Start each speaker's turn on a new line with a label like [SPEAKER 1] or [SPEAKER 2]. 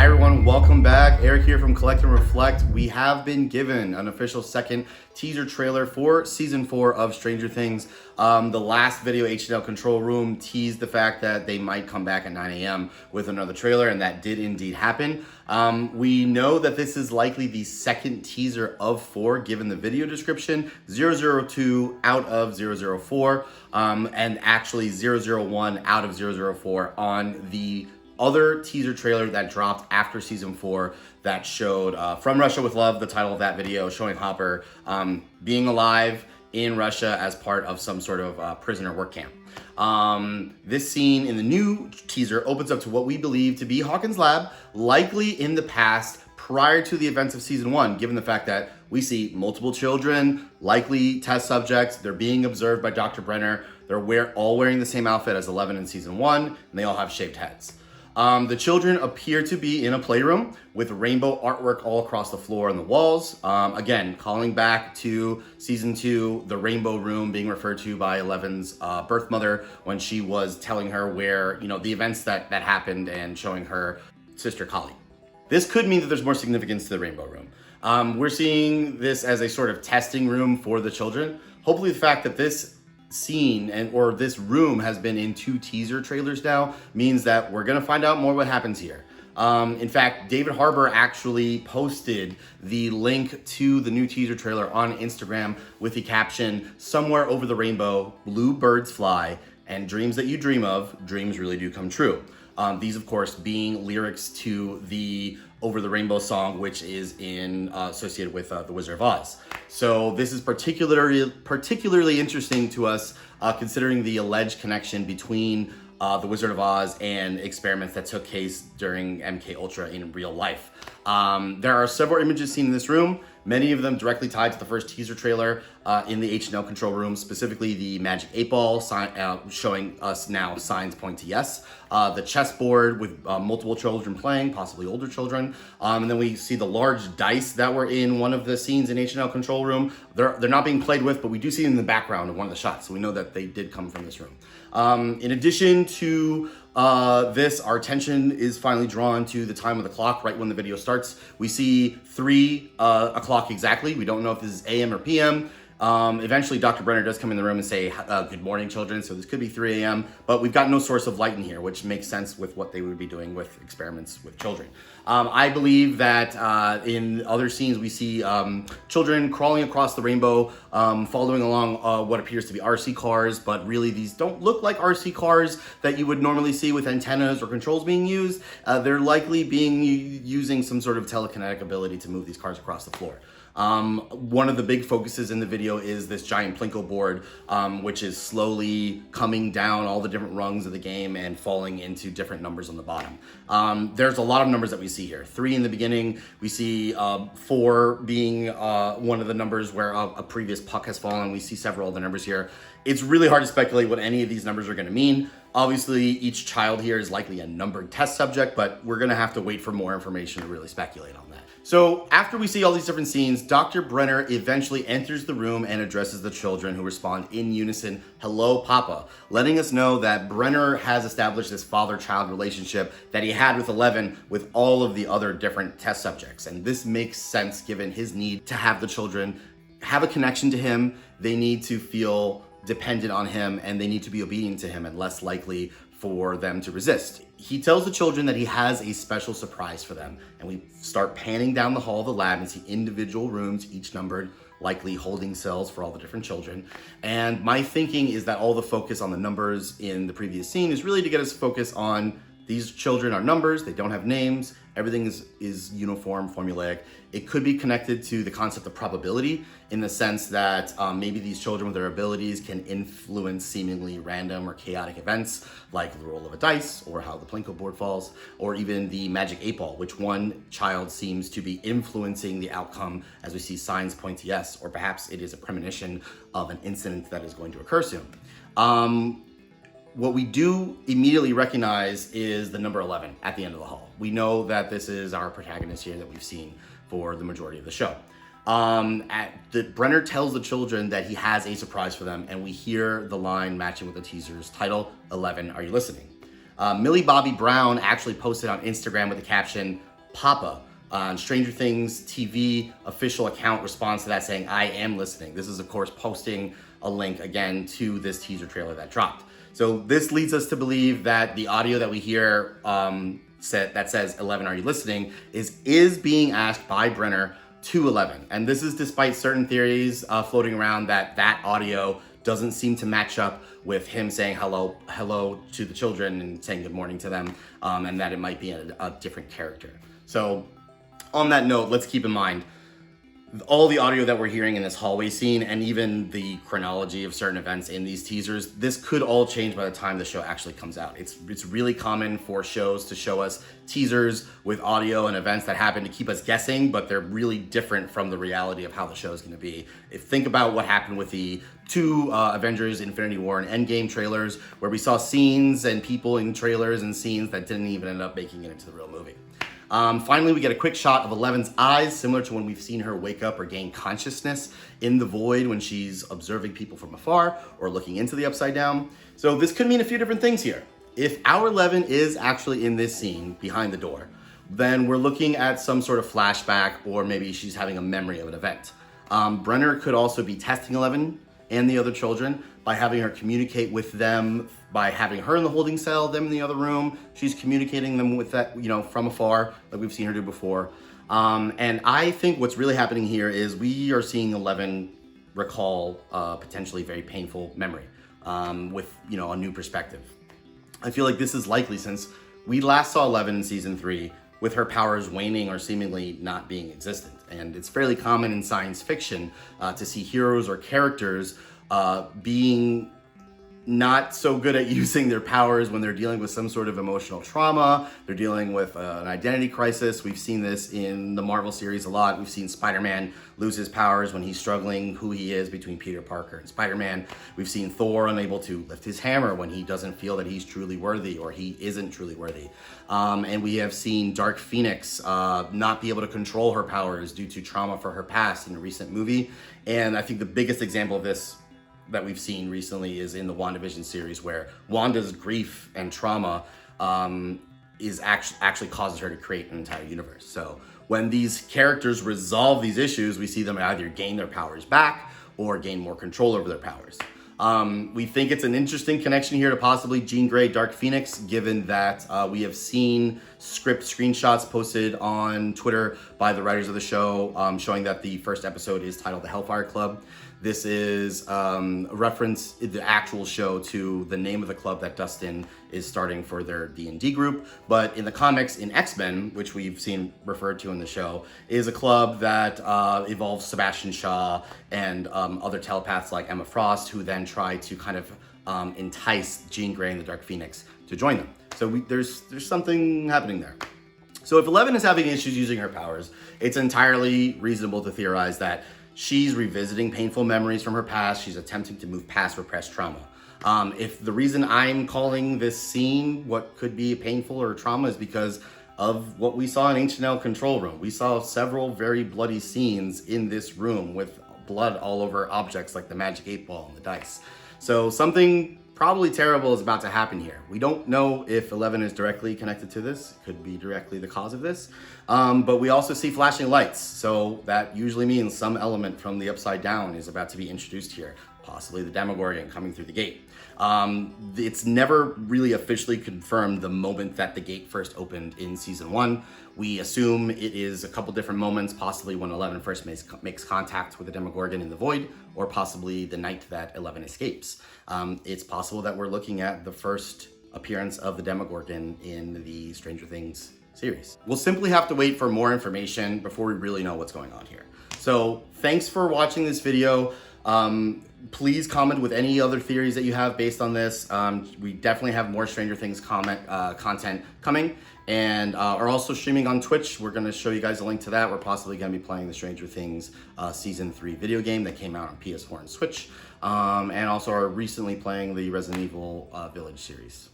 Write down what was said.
[SPEAKER 1] Hi everyone, welcome back. Eric here from Collect and Reflect. We have been given an official second teaser trailer for season 4 of Stranger Things. The last video, H&L Control Room, teased the fact that they might come back at 9 a.m. with another trailer, and that did indeed happen. We know that this is likely the second teaser of 4, given the video description, 002 out of 004, and actually 001 out of 004 on the other teaser trailer that dropped after season 4 that showed From Russia with Love, the title of that video, showing Hopper being alive in Russia as part of some sort of prisoner work camp. This scene in the new teaser opens up to what we believe to be Hawkins' lab, likely in the past prior to the events of season 1, given the fact that we see multiple children, likely test subjects, they're being observed by Dr. Brenner, they're all wearing the same outfit as 11 in season 1, and they all have shaved heads. The children appear to be in a playroom with rainbow artwork all across the floor and the walls. Again, calling back to season 2, the rainbow room being referred to by Eleven's birth mother when she was telling her where, the events that happened and showing her sister Kali. This could mean that there's more significance to the rainbow room. We're seeing this as a sort of testing room for the children. Hopefully the fact that this scene or this room has been in 2 teaser trailers now means that we're gonna find out more what happens here. In fact, David Harbour actually posted the link to the new teaser trailer on Instagram with the caption, "Somewhere over the rainbow, blue birds fly, and dreams that you dream of, dreams really do come true." These, of course, being lyrics to the Over the Rainbow song, which is associated with The Wizard of Oz. So this is particularly interesting to us, considering the alleged connection between The Wizard of Oz and experiments that took place during MK Ultra in real life. There are several images seen in this room, many of them directly tied to the first teaser trailer in the H&L Control Room, specifically the Magic 8-Ball sign, showing us now signs point to yes. The chessboard with multiple children playing, possibly older children. And then we see the large dice that were in one of the scenes in H&L Control Room. They're not being played with, but we do see them in the background of one of the shots, so we know that they did come from this room. In addition to this, our attention is finally drawn to the time of the clock right when the video starts. We see 3 o'clock exactly. We don't know if this is AM or PM. Eventually, Dr. Brenner does come in the room and say, good morning, children. So this could be 3 a.m., but we've got no source of light in here, which makes sense with what they would be doing with experiments with children. I believe that in other scenes, we see children crawling across the rainbow, following along what appears to be RC cars, but really these don't look like RC cars that you would normally see with antennas or controls being used. They're likely using some sort of telekinetic ability to move these cars across the floor. One of the big focuses in the video is this giant Plinko board, which is slowly coming down all the different rungs of the game and falling into different numbers on the bottom. There's a lot of numbers that we see here. 3 in the beginning, we see 4 being one of the numbers where a previous puck has fallen. We see several other numbers here. It's really hard to speculate what any of these numbers are going to mean. Obviously, each child here is likely a numbered test subject, but we're going to have to wait for more information to really speculate on that. So after we see all these different scenes, Dr. Brenner eventually enters the room and addresses the children, who respond in unison, "Hello, Papa," letting us know that Brenner has established this father-child relationship that he had with 11 with all of the other different test subjects. And this makes sense given his need to have the children have a connection to him. They need to feel dependent on him, and they need to be obedient to him and less likely for them to resist. He tells the children that he has a special surprise for them, and we start panning down the hall of the lab and see individual rooms, each numbered, likely holding cells for all the different children. And my thinking is that all the focus on the numbers in the previous scene is really to get us focused on these children are numbers, they don't have names, everything is uniform, formulaic. It could be connected to the concept of probability in the sense that maybe these children with their abilities can influence seemingly random or chaotic events like the roll of a dice or how the Plinko board falls, or even the Magic 8-Ball, which one child seems to be influencing the outcome as we see signs point to yes, or perhaps it is a premonition of an incident that is going to occur soon. What we do immediately recognize is the number 11 at the end of the hall. We know that this is our protagonist here that we've seen for the majority of the show. Brenner tells the children that he has a surprise for them, and we hear the line matching with the teaser's title, 11, are you listening? Millie Bobby Brown actually posted on Instagram with the caption, Papa on Stranger Things TV official account responds to that saying, "I am listening." This is, of course, posting a link again to this teaser trailer that dropped. So this leads us to believe that the audio that we hear that says, "Eleven, are you listening?" is being asked by Brenner to Eleven. And this is despite certain theories floating around that audio doesn't seem to match up with him saying hello to the children and saying good morning to them, and that it might be a different character. So on that note, let's keep in mind all the audio that we're hearing in this hallway scene and even the chronology of certain events in these teasers. This could all change by the time the show actually comes out. It's really common for shows to show us teasers with audio and events that happen to keep us guessing, but they're really different from the reality of how the show is going to be. Think about what happened with the two Avengers Infinity War and Endgame trailers, where we saw scenes and people in trailers and scenes that didn't even end up making it into the real movie. Finally, we get a quick shot of Eleven's eyes, similar to when we've seen her wake up or gain consciousness in the void when she's observing people from afar or looking into the Upside Down. So this could mean a few different things here. If our 11 is actually in this scene behind the door, then we're looking at some sort of flashback, or maybe she's having a memory of an event. Brenner could also be testing 11 and the other children by having her communicate with them, by having her in the holding cell, them in the other room. She's communicating them with that, from afar, like we've seen her do before. And I think what's really happening here is we are seeing 11 recall potentially very painful memory with, a new perspective. I feel like this is likely since we last saw 11 in season 3 with her powers waning or seemingly not being existent. And it's fairly common in science fiction to see heroes or characters being not so good at using their powers when they're dealing with some sort of emotional trauma. They're dealing with an identity crisis. We've seen this in the Marvel series a lot. We've seen Spider-Man lose his powers when he's struggling who he is between Peter Parker and Spider-Man. We've seen Thor unable to lift his hammer when he doesn't feel that he's truly worthy or he isn't truly worthy. And we have seen Dark Phoenix not be able to control her powers due to trauma for her past in a recent movie. And I think the biggest example of this that we've seen recently is in the WandaVision series, where Wanda's grief and trauma is actually causes her to create an entire universe. So when these characters resolve these issues, we see them either gain their powers back or gain more control over their powers. We think it's an interesting connection here to possibly Jean Grey, Dark Phoenix, given that we have seen script screenshots posted on Twitter by the writers of the show showing that the first episode is titled The Hellfire Club. This is a reference in the actual show to the name of the club that Dustin is starting for their D&D group. But in the comics, in X-Men, which we've seen referred to in the show, is a club that involves Sebastian Shaw and other telepaths like Emma Frost, who then try to kind of entice Jean Grey and the Dark Phoenix to join them. So there's something happening there. So if 11 is having issues using her powers, it's entirely reasonable to theorize that she's revisiting painful memories from her past. She's attempting to move past repressed trauma. If the reason I'm calling this scene what could be painful or trauma is because of what we saw in H&L Control Room. We saw several very bloody scenes in this room with blood all over objects like the Magic 8 Ball and the dice. So something probably terrible is about to happen here. We don't know if 11 is directly connected to this. It could be directly the cause of this. But we also see flashing lights. So that usually means some element from the Upside Down is about to be introduced here. Possibly the Demogorgon coming through the gate. It's never really officially confirmed the moment that the gate first opened in season 1. We assume it is a couple different moments, possibly when 11 first makes contact with the Demogorgon in the void, or possibly the night that 11 escapes. It's possible that we're looking at the first appearance of the Demogorgon in the Stranger Things series. We'll simply have to wait for more information before we really know what's going on here. So thanks for watching this video. Please comment with any other theories that you have based on this. We definitely have more Stranger Things content coming, and are also streaming on Twitch. We're going to show you guys a link to that. We're possibly going to be playing the Stranger Things Season 3 video game that came out on PS4 and Switch, and also are recently playing the Resident Evil Village series.